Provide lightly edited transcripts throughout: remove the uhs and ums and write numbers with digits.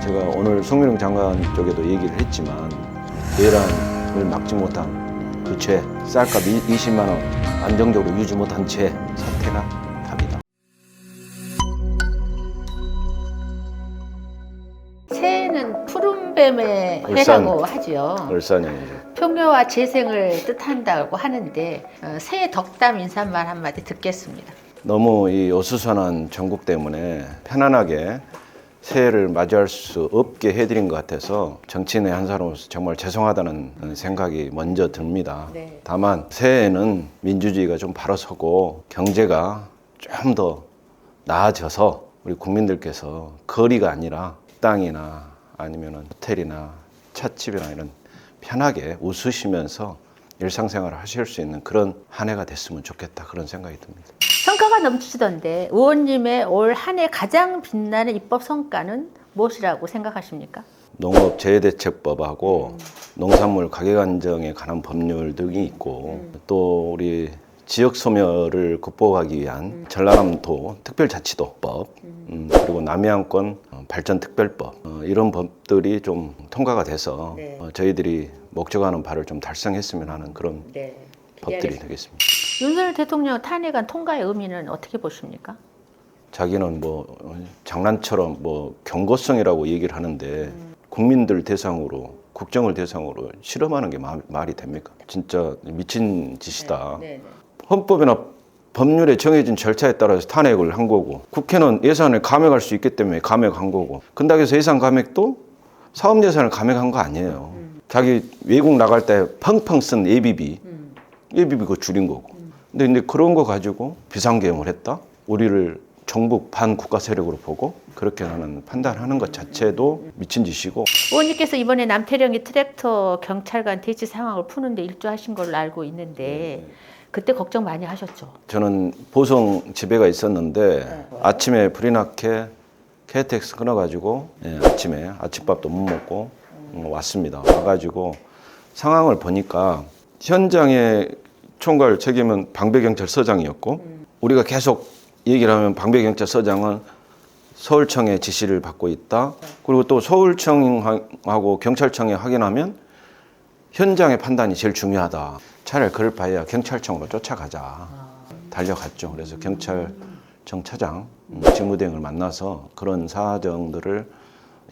제가 오늘 송민영 장관 쪽에도 얘기를 했지만 내란을 막지 못한 그 죄, 쌀값 20만 원 안정적으로 유지 못한 죄, 사태가 답이다. 새해는 푸른뱀의 울산. 해라고 하지요. 울산형이죠. 평화와 재생을 뜻한다고 하는데 새해 덕담 인사말 한마디 듣겠습니다. 너무 이 어수선한 전국 때문에 편안하게 새해를 맞이할 수 없게 해드린 것 같아서 정치인의 한 사람으로서 정말 죄송하다는 생각이 먼저 듭니다. 네. 다만 새해에는 민주주의가 좀 바로 서고 경제가 좀 더 나아져서 우리 국민들께서 거리가 아니라 식당이나 아니면 호텔이나 찻집이나 이런 편하게 웃으시면서 일상생활을 하실 수 있는 그런 한 해가 됐으면 좋겠다, 그런 생각이 듭니다. 성과가 넘치시던데 의원님의 올 한 해 가장 빛나는 입법 성과는 무엇이라고 생각하십니까? 농업재해대책법하고 농산물 가격 안정에 관한 법률 등이 있고 또 우리 지역 소멸을 극복하기 위한 전라남도 특별자치도법 그리고 남해안권 발전특별법 이런 법들이 좀 통과가 돼서 네. 저희들이 목적하는 바를 좀 달성했으면 하는 그런 네. 법들이 되겠습니다. 윤석열 대통령 탄핵안 통과의 의미는 어떻게 보십니까? 자기는 뭐 장난처럼 뭐 경고성이라고 얘기를 하는데 국민들 대상으로 국정을 대상으로 실험하는 게 말이 됩니까? 진짜 미친 짓이다. 네. 헌법이나 법률에 정해진 절차에 따라서 탄핵을 한 거고 국회는 예산을 감액할 수 있기 때문에 감액한 거고 근데 그래서 예산 감액도 사업 예산을 감액한 거 아니에요. 자기 외국 나갈 때 펑펑 쓴 예비비 그거 줄인 거고 근데 그런 거 가지고 비상계엄을 했다? 우리를 정부 반국가 세력으로 보고 그렇게 하는 판단하는 것 자체도 미친 짓이고. 의원님께서 이번에 남태령이 트랙터 경찰관 대치 상황을 푸는데 일조하신 걸로 알고 있는데 그때 걱정 많이 하셨죠? 저는 보성 집회가 있었는데 아침에 불이 나게 KTX 끊어가지고 아침에 아침밥도 못 먹고 왔습니다. 와가지고 상황을 보니까 현장에 총괄 책임은 방배경찰서장이었고 우리가 계속 얘기를 하면 방배경찰서장은 서울청의 지시를 받고 있다. 그리고 또 서울청하고 경찰청에 확인하면 현장의 판단이 제일 중요하다. 차라리 그럴 바에야 경찰청으로 쫓아가자. 달려갔죠. 그래서 경찰청 차장 직무대행을 만나서 그런 사정들을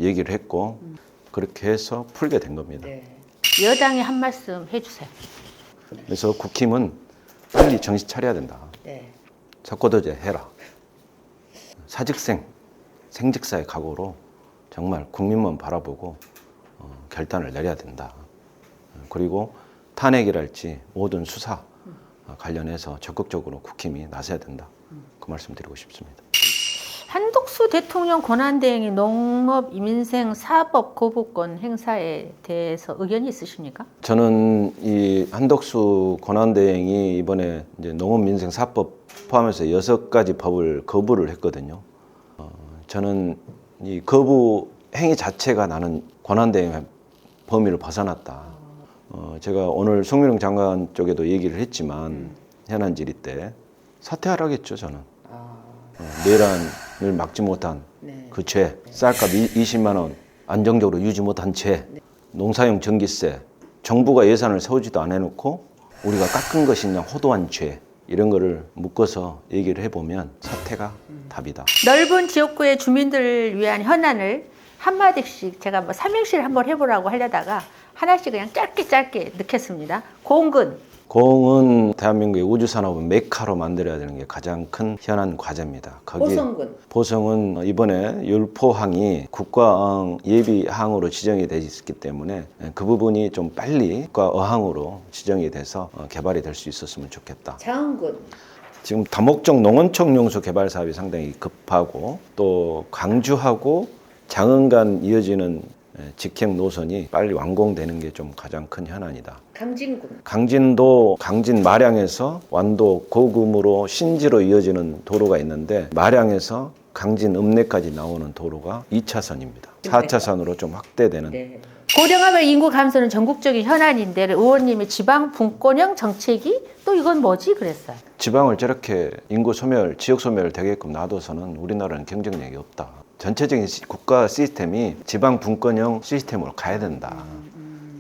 얘기를 했고 그렇게 해서 풀게 된 겁니다. 여당에 한 말씀 해주세요. 그래서 국힘은 빨리 정신 차려야 된다. 석고도제 해라. 사직생, 생직사의 각오로 정말 국민만 바라보고 결단을 내려야 된다. 그리고 탄핵이랄지 모든 수사 관련해서 적극적으로 국힘이 나서야 된다. 그 말씀 드리고 싶습니다. 한덕수 대통령 권한대행이 농업, 사법 거부권 행사에 대해서 의견이 있으십니까? 저는 이 한덕수 권한대행이 이번에 이제 농업민생사법 포함해서 6가지 법을 거부를 했거든요. 저는 이 거부 행위 자체가 나는 권한대행의 범위를 벗어났다. 제가 오늘 송민영 장관 쪽에도 얘기를 했지만 현안 질의 때 사퇴하라겠죠, 저는. 내란을 막지 못한 그 죄, 쌀값 20만 원 안정적으로 유지 못한 죄, 농사용 전기세, 정부가 예산을 세우지도 안 해놓고 우리가 깎은 것이냐 호도한 죄 이런 거를 묶어서 얘기를 해보면 사퇴가 답이다. 넓은 지역구의 주민들을 위한 현안을 한마디씩 제가 뭐 삼행시를 한번 해보라고 하려다가 하나씩 그냥 짧게 넣겠습니다. 공은 대한민국의 우주산업은 메카로 만들어야 되는 게 가장 큰 현안 과제입니다. 보성은 이번에 율포항이 국가어항 예비항으로 지정이 되어 있기 때문에 그 부분이 좀 빨리 국가어항으로 지정이 돼서 개발이 될 수 있었으면 좋겠다. 지금 다목적 농어촌 용수 개발 사업이 상당히 급하고 또 광주하고 장흥 간 이어지는 직행 노선이 빨리 완공되는 게 좀 가장 큰 현안이다. 강진도 강진 마량에서 완도 고금으로 신지로 이어지는 도로가 있는데 마량에서 강진 읍내까지 나오는 도로가 2차선입니다. 4차선으로 좀 확대되는. 고령화와 인구 감소는 전국적인 현안인데 의원님이 지방 분권형 정책이 또 이건 뭐지 그랬어요. 지방을 저렇게 인구 소멸, 지역 소멸 되게끔 놔둬서는 우리나라는 경쟁력이 없다. 전체적인 국가 시스템이 지방 분권형 시스템으로 가야 된다.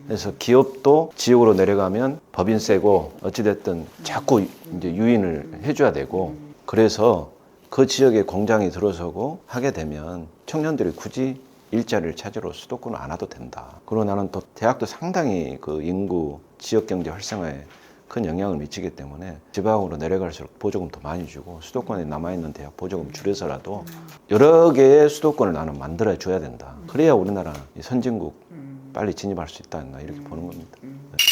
그래서 기업도 지역으로 내려가면 법인 세고 어찌됐든 자꾸 이제 유인을 해줘야 되고, 그래서 그 지역에 공장이 들어서고 하게 되면 청년들이 굳이 일자리를 찾으러 수도권을 안 와도 된다. 그리고 나는 또 대학도 상당히 그 인구 지역 경제 활성화에 큰 영향을 미치기 때문에 지방으로 내려갈수록 보조금도 많이 주고, 수도권에 남아있는 대학 보조금 줄여서라도 여러 개의 수도권을 나는 만들어 줘야 된다. 그래야 우리나라 선진국 빨리 진입할 수 있다, 이렇게 보는 겁니다.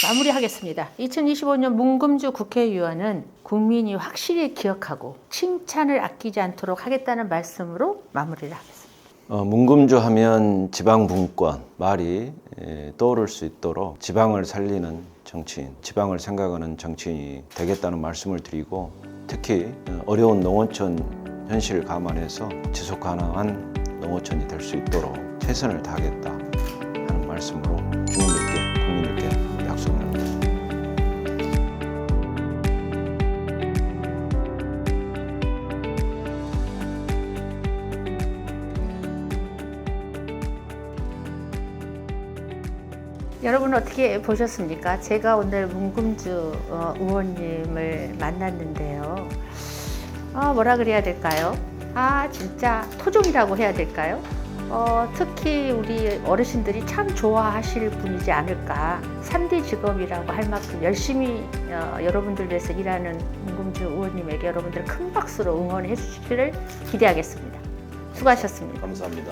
마무리하겠습니다. 2025년 문금주 국회의원은 국민이 확실히 기억하고 칭찬을 아끼지 않도록 하겠다는 말씀으로 마무리를 하겠습니다. 문금주 하면 지방 분권 말이 떠오를 수 있도록 지방을 살리는 정치인, 지방을 생각하는 정치인이 되겠다는 말씀을 드리고, 특히 어려운 농어촌 현실을 감안해서 지속 가능한 농어촌이 될 수 있도록 최선을 다하겠다 하는 말씀으로 국민들께 약속을 합니다. 여러분 어떻게 보셨습니까? 제가 오늘 문금주 의원님을 만났는데요. 뭐라 그래야 될까요? 진짜 토종이라고 해야 될까요? 특히 우리 어르신들이 참 좋아하실 분이지 않을까. 3대 직업이라고 할 만큼 열심히 여러분들 위해서 일하는 문금주 의원님에게 여러분들 큰 박수로 응원해 주시기를 기대하겠습니다. 수고하셨습니다. 감사합니다.